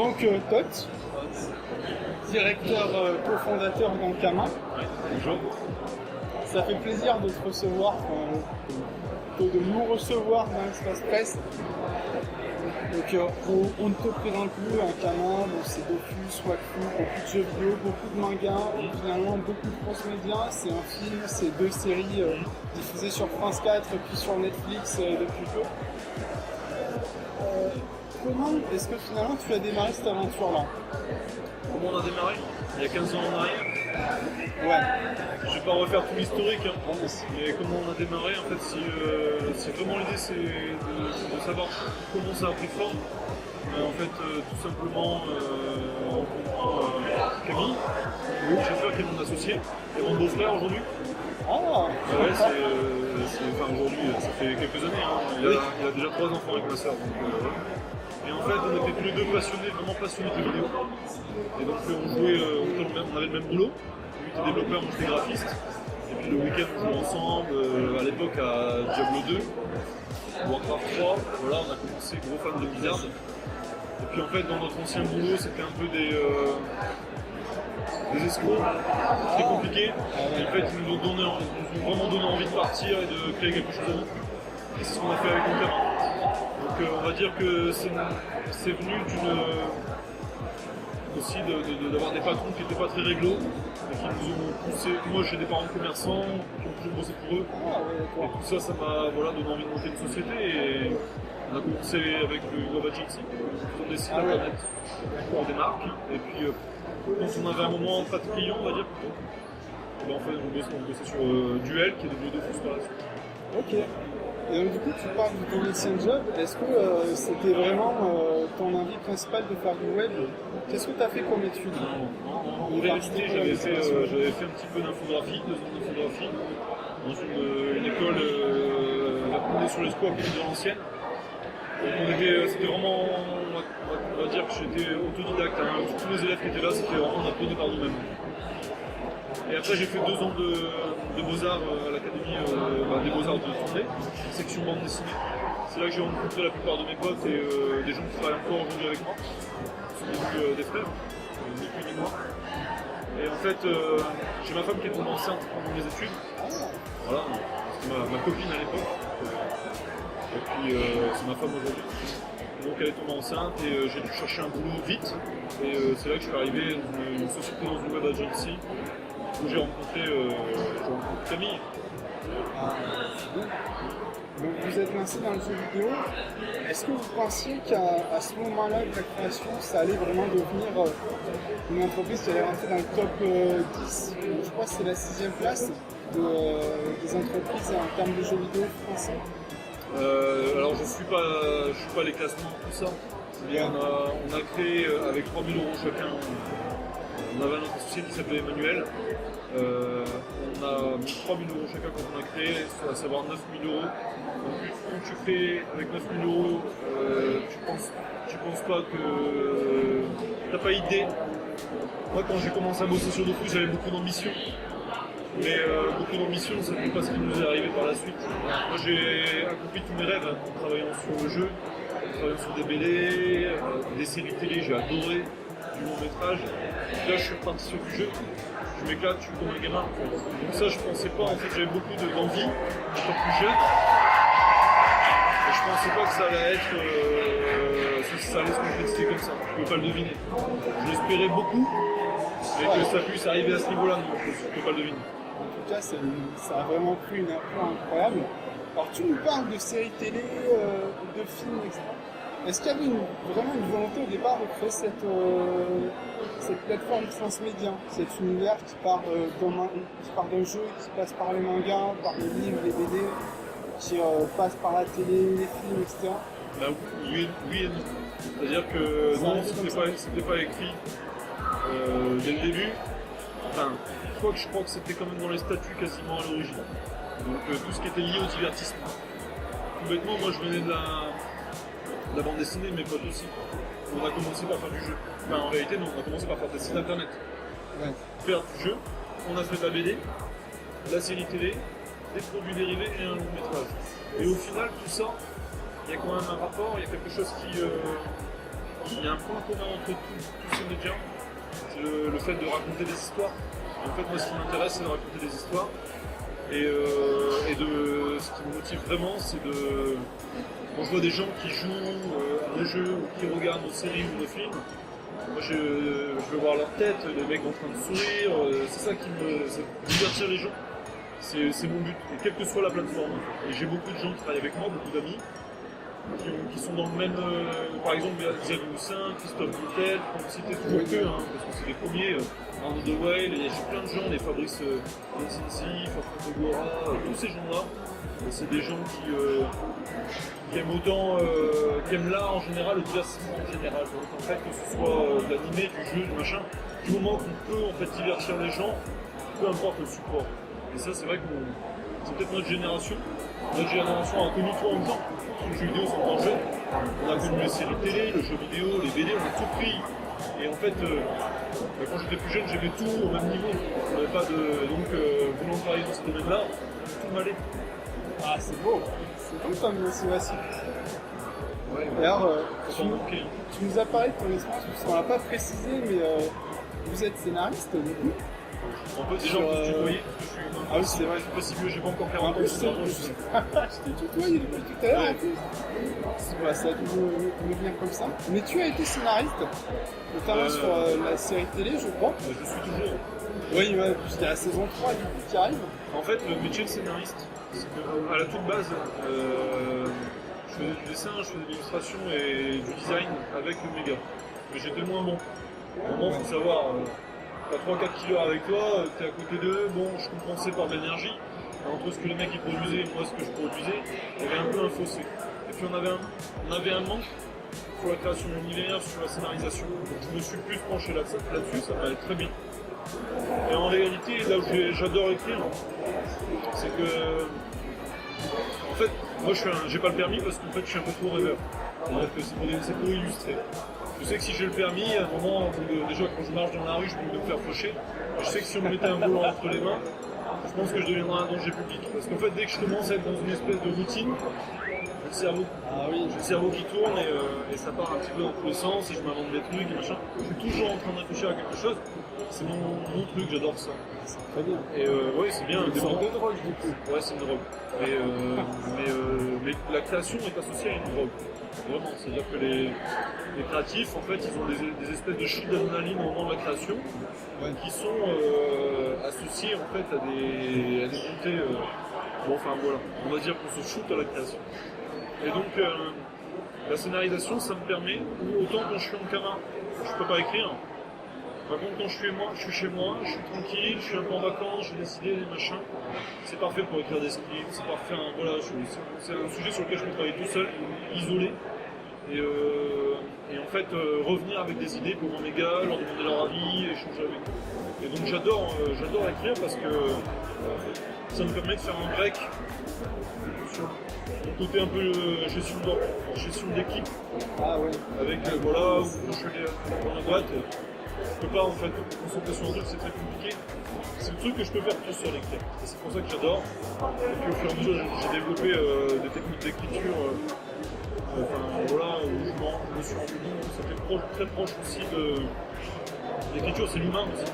Donc Tot, directeur cofondateur d'Ankama. Bonjour. Ça fait plaisir de te recevoir, de nous recevoir dans l'espace presse. Donc on ne te présente plus Ankama, donc c'est Dofus, Wakfu, beaucoup de jeux vidéo, beaucoup de mangas, finalement beaucoup de cross-média. C'est un film, c'est 2 séries diffusées sur France 4 puis sur Netflix depuis peu. Comment est-ce que finalement tu as démarré cette aventure-là? Comment on a démarré? Il y a 15 ans en arrière. Ouais. Je vais pas refaire tout l'historique, hein. Mais comment on a démarré, en fait, si vraiment l'idée c'est de savoir comment ça a pris forme, en fait, tout simplement, on comprend Camille, chauffeur qui est mon associé, et mon beau-frère aujourd'hui. Ah ouais, enfin, aujourd'hui, ça fait quelques années, hein. Il a déjà 3 enfants avec ma soeur. Et en fait, on était tous les deux passionnés, vraiment passionnés de vidéo. Et donc on jouait, on avait le même boulot. Lui était développeur, moi j'étais graphiste. Et puis le week-end on jouait ensemble, à l'époque à Diablo 2, Warcraft 3. Voilà, on a commencé gros fan de Blizzard. Et puis en fait dans notre ancien boulot c'était un peu des escrocs, très compliqué. Et en fait ils nous ont vraiment donné envie de partir et de créer quelque chose à nous. Et c'est ce qu'on a fait avec Ankama. Donc on va dire que c'est venu aussi d'avoir des patrons qui n'étaient pas très réglo et qui nous ont poussé. Moi j'ai des parents commerçants qui ont toujours bossé pour eux. Et tout ça m'a donné envie de monter une société et on a commencé avec le Web Agency, sur des sites internet pour des marques. Et puis quand on avait un moment pas de clients, on va dire, en fait on bossait sur Duel qui est devenu Dofus par la suite. Ok. Et donc, du coup, tu parles de ton ancien job. Est-ce que c'était vraiment ton envie principale de faire du web? Qu'est-ce que tu as fait comme étude? En réalité, j'avais fait un petit peu d'infographie, 2 ans d'infographie, dans une école apprenée sur les sports qui était de l'ancienne. Donc c'était vraiment, on va dire que j'étais autodidacte. Hein. Tous les élèves qui étaient là, c'était vraiment apprenés par nous-mêmes. Et après j'ai fait 2 ans de Beaux-Arts à l'Académie des Beaux-Arts de Tournai, section bande dessinée. C'est là que j'ai rencontré la plupart de mes potes et des gens qui travaillent encore aujourd'hui avec moi. Ce sont devenus des frères, ni plus ni moins. Et en fait, j'ai ma femme qui est tombée enceinte pendant mes études. Voilà, c'était ma copine à l'époque. Et puis c'est ma femme aujourd'hui. Donc elle est tombée enceinte et j'ai dû chercher un boulot vite. Et c'est là que je suis arrivé dans une société, dans une web agency, où j'ai rencontré Camille. Donc vous êtes lancé dans le jeu vidéo. Est-ce que vous pensiez qu'à ce moment-là de la création, ça allait vraiment devenir une entreprise qui allait rentrer dans le top 10? Je crois que c'est la 6e place des entreprises en termes de jeux vidéo français. Alors je suis pas les classements, tout ça. Mais on a créé avec 3 000 € chacun. On avait un autre associé qui s'appelait Emmanuel. On a mis 3 000 € chacun quand on a créé, à savoir 9 000 €. Donc quand tu crées avec 9 000 €, tu penses pas que t'as pas idée. Moi quand j'ai commencé à bosser sur Dofus, j'avais beaucoup d'ambition. Mais beaucoup d'ambition, ça n'est pas ce qui nous est arrivé par la suite. Moi j'ai accompli tous mes rêves en travaillant sur le jeu, en travaillant sur des BD, des séries télé, j'ai adoré, du long métrage. Là je suis reparti sur du jeu, je m'éclate, je suis comme un gamin. Donc ça je pensais pas, en fait j'avais beaucoup d'envie, étant plus jeune. Et je pensais pas que ça allait ça allait se concrétiser comme ça, je ne peux pas le deviner. Je l'espérais beaucoup, mais que ça puisse arriver à ce niveau-là, non, je ne peux pas le deviner. En tout cas, ça a vraiment pris une ampleur incroyable. Alors, tu nous parles de séries télé, de films, etc. Est-ce qu'il y avait vraiment une volonté au départ de créer cette plateforme transmédia, cet univers qui part d'un jeu, qui passe par les mangas, par les livres, les BD, qui passe par la télé, les films, etc. Bah, oui et non. C'est-à-dire que non, c'était pas écrit dès le début. Enfin, je crois que c'était quand même dans les statuts quasiment à l'origine. Donc tout ce qui était lié au divertissement. Tout bêtement, moi je venais de la bande dessinée, mes potes aussi. On a commencé par faire du jeu. Enfin, en réalité, non, on a commencé par faire des sites internet. Ouais. Faire du jeu, on a fait de la BD, de la série télé, des produits dérivés et un long métrage. Et au final, tout ça, il y a quand même un rapport, il y a quelque chose il y a un point commun entre tous ces médias, c'est le fait de raconter des histoires. En fait, moi, ce qui m'intéresse, c'est de raconter des histoires. Et ce qui me motive vraiment, c'est de. Quand je vois des gens qui jouent à des jeux ou qui regardent nos séries ou nos films, moi je veux voir leur tête, les mecs en train de sourire, c'est ça qui me. C'est divertir les gens. C'est mon but, et quelle que soit la plateforme. Et j'ai beaucoup de gens qui travaillent avec moi, beaucoup d'amis, qui sont dans le même. Par exemple, Xavier Moussin, Christophe Boutel, pour citer toujours qu'eux, parce que c'est les premiers. Arnaud de Weil, j'ai plein de gens, les Fabrice Nzinzi, Fafo Gora, tous ces gens-là. C'est des gens qui aiment autant, qui aiment l'art en général, le divertissement en général. Donc en fait, que ce soit de l'animé, du jeu, du machin, du moment qu'on peut en fait divertir les gens, peu importe le support. Et ça, c'est vrai que c'est peut-être notre génération. Notre génération a connu tout en même temps. Les jeux vidéo sont encore jeunes. On a connu les séries télé, le jeu vidéo, les BD, on a tout pris. Et en fait, quand j'étais plus jeune, j'aimais tout au même niveau. On n'avait pas de. Donc, voulant travailler dans ce domaine-là, tout m'allait. Ah, c'est beau. C'est beau comme motivation. Ouais, D'ailleurs, tu tu nous as parlé de ton expérience, on ne l'a pas précisé, mais vous êtes scénariste du coup. On peut déjà on peut se tutoyer, parce que je suis. Ah oui, c'est vrai. Je suis pas si vieux, j'ai pas encore 40 ans. Je t'ai tutoyé depuis tout à l'heure en plus. Voilà, ça a dû me venir comme ça. Mais tu as été scénariste, notamment sur la série télé, je crois. Je suis toujours. Oui, ouais, c'était la saison 3 du coup qui arrive. En fait, le métier de scénariste, c'est qu'à la toute base, je faisais du dessin, je faisais de l'illustration et du design avec le méga. Mais j'étais moins bon. Au moment, il faut savoir, t'as 3-4 kilos avec toi, t'es à côté d'eux, bon, je compensais par l'énergie. Entre ce que les mecs ils produisaient et moi ce que je produisais, il y avait un peu un fossé. Et puis on avait un manque sur la création de l'univers, sur la scénarisation. Donc je me suis plus penché là-dessus, ça m'allait très bien. Et en réalité, là où j'adore écrire, c'est que, en fait, moi j'ai pas le permis parce qu'en fait je suis un peu trop rêveur. C'est-à-dire que c'est pour illustrer. Je sais que si j'ai le permis, à un moment, déjà quand je marche dans la rue, je peux me faire faucher. Je sais que si on me mettait un volant entre les mains, je pense que je deviendrai un danger public. Parce qu'en fait, dès que je commence à être dans une espèce de routine, j'ai le cerveau qui tourne et ça part un petit peu dans tous les sens et je m'invente des trucs et machin. Je suis toujours en train de réfléchir à quelque chose. C'est mon truc, j'adore ça. C'est très bien. Et oui, c'est bien. C'est une sorte de drogue du coup. Ouais, c'est une drogue. Mais la création est associée à une drogue. Vraiment, c'est-à-dire que les créatifs, en fait, ils ont des espèces de chutes d'adrénaline au moment de la création qui sont associés en fait à des montées. Bon, enfin voilà, on va dire qu'on se shoot à la création. Et donc, la scénarisation, ça me permet, autant quand je suis en cabin, je peux pas écrire. Par contre, quand je suis chez moi, je suis tranquille, je suis un peu en vacances, j'ai décidé des machins. C'est parfait pour écrire des scripts, c'est parfait. Voilà, c'est un sujet sur lequel je peux travailler tout seul, isolé. Et en fait, revenir avec des idées pour un méga, leur demander leur avis, échanger avec eux. Et donc j'adore écrire parce que ça me permet de faire un break sur mon côté un peu gestion d'équipe. Ah ouais. Avec voilà, où je suis allé dans la boîte. Je peux pas en fait me concentrer sur un truc, c'est très compliqué. C'est le truc que je peux faire tout seul écrire. Et c'est pour ça que j'adore. Et puis au fur et à mesure, j'ai développé des techniques d'écriture. Voilà, où je me suis rendu compte, c'était très proche aussi de l'écriture, c'est l'humain aussi.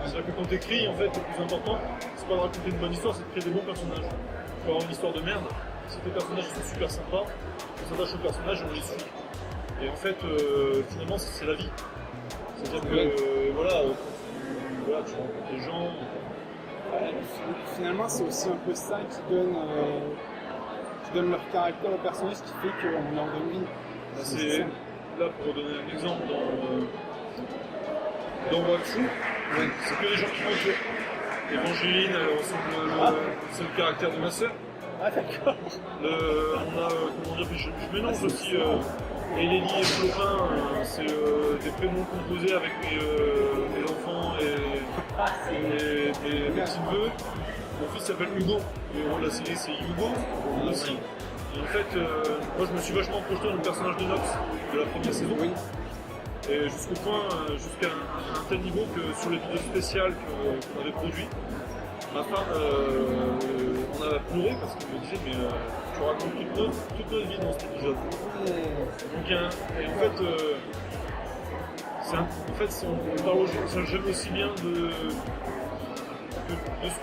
C'est-à-dire que quand tu écris, en fait, le plus important, c'est pas de raconter une bonne histoire, c'est de créer des bons personnages. Tu peux avoir une histoire de merde, si tes personnages sont super sympas, on s'attache aux personnages et on les suit. Et en fait, finalement, c'est la vie. C'est-à-dire que, voilà, tu rencontres des gens. Finalement, c'est aussi un peu ça qui donne leur caractère au personnage, qui fait qu'on leur donne vie. Là, pour donner un exemple, dans Wakfu, c'est que les gens qui m'entourent. Évangéline, c'est le caractère de ma sœur. Ah d'accord. On a, comment dire, je mélange aussi Elélie et Flopin, c'est des prénoms composés avec mes enfants et mes petits neveux. Mon fils s'appelle Hugo, et la série c'est Hugo aussi. Et en fait, moi je me suis vachement projeté dans le personnage de Nox de la première saison. Oui. Et jusqu'à un tel niveau que sur l'épisode spécial qu'on avait produit, ma femme on a pleuré parce qu'il me disait, mais tu racontes toute notre vie dans cet épisode. Donc, et en fait, on parle j'aime aussi bien de ce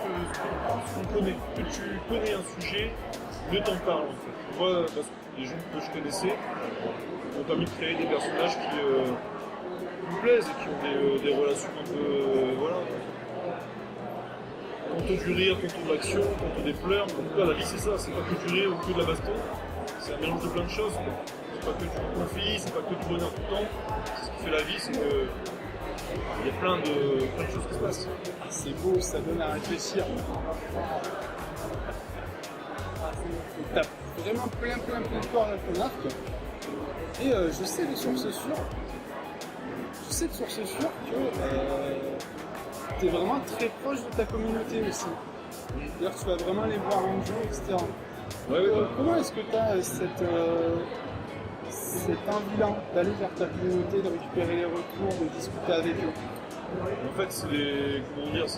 qu'on connaît. Que tu connais un sujet, mieux t'en parles en fait. Moi, parce que les gens que je connaissais m'ont permis de créer des personnages qui me plaisent et qui ont des relations un peu. Voilà. Tantôt du rire, tantôt de l'action, tantôt des pleurs. En tout cas, la vie c'est ça, c'est pas que du rire ou que de la baston. C'est un mélange de plein de choses. C'est pas que du conflit, c'est pas que du bonheur tout le temps. C'est ce qui fait la vie, c'est que il y a plein de choses qui se passent. C'est beau, ça donne à réfléchir. T'as vraiment plein de corps à ton arc. Et je sais de sources sûres que tu es vraiment très proche de ta communauté aussi. C'est-à-dire que tu vas vraiment aller voir un jeu, etc. Comment est-ce que tu as cette envie-là d'aller vers ta communauté, de récupérer les retours, de discuter avec eux? En fait, c'est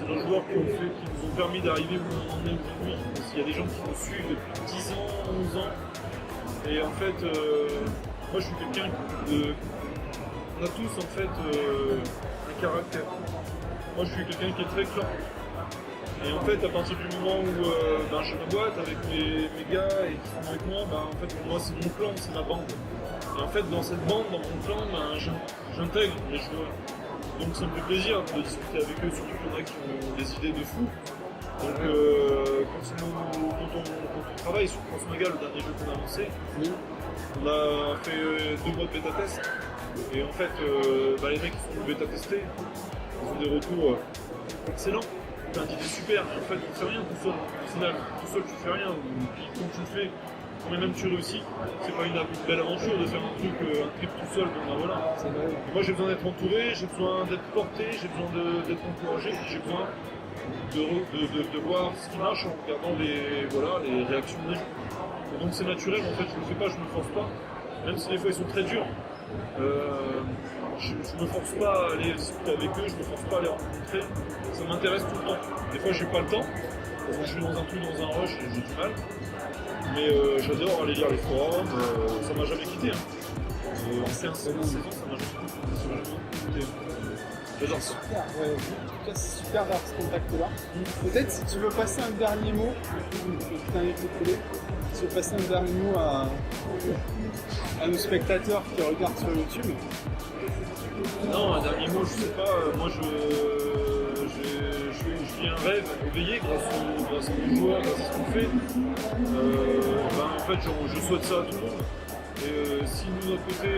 nos joueurs qui nous ont permis d'arriver où on en est aujourd'hui. Parce qu'il y a des gens qui nous suivent depuis 10 ans, 11 ans. Et en fait, moi je suis quelqu'un on a tous en fait un caractère. Moi je suis quelqu'un qui est très clan. Et en fait, à partir du moment où j'ai ma boîte avec mes gars et qui sont avec moi, en fait, pour moi c'est mon clan, c'est ma bande. Et en fait, dans cette bande, dans mon clan, j'intègre les joueurs. Donc ça me fait plaisir de discuter avec eux, surtout qu'il y en a qui ont des idées de fou. Donc quand on travaille sur Transmaga, le dernier jeu qu'on a lancé, on a fait 2 mois de bêta test. Et en fait, les mecs qui sont bêta testés, ils ont des retours excellents. T'as une idée super, et en fait on ne fait rien tout seul. Au final, tout seul tu fais rien. Puis quand tu le fais, quand même tu réussis, c'est pas une belle aventure de faire un trip tout seul. Donc voilà. Moi j'ai besoin d'être entouré, j'ai besoin d'être porté, j'ai besoin d'être encouragé, j'ai besoin de voir ce qui marche en regardant les réactions des gens. Et donc c'est naturel, en fait je le fais pas, je me force pas, même si des fois ils sont très durs. Je me force pas à aller discuter avec eux, je me force pas à les rencontrer, ça m'intéresse tout le temps. Des fois j'ai pas le temps, parce que je suis dans un truc, dans un rush et j'ai du mal. Mais j'adore aller lire les forums, ça m'a jamais quitté. En 5 saisons, ça m'a jamais quitté. J'adore ça. Super, ouais. En tout cas, c'est super d'avoir ce contact-là. Peut-être si tu veux passer un dernier mot, si tu veux passer un dernier mot à nos spectateurs qui regardent sur YouTube. Non, un dernier mot, je sais pas. Moi, je vis un rêve éveillé grâce aux joueurs, grâce à ce qu'on fait. En fait, je souhaite ça à tout le monde. Et si nous, de notre côté,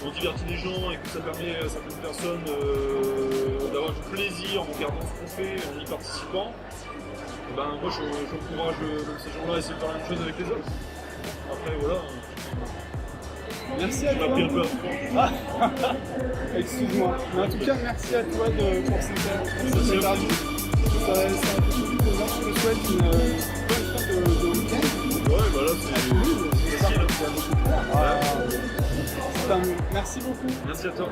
on divertit les gens et que ça permet à certaines personnes d'avoir du plaisir en regardant ce qu'on fait, en y participant, moi j'encourage ces gens-là à essayer de faire la même chose avec les autres. Après voilà. Merci à toi. Excuse-moi. Mais en tout cas, merci à toi pour cette interview. Ça a fait plaisir. Je te souhaite une bonne fin de week-end. Ouais, là c'est facile. Merci beaucoup. Merci à toi.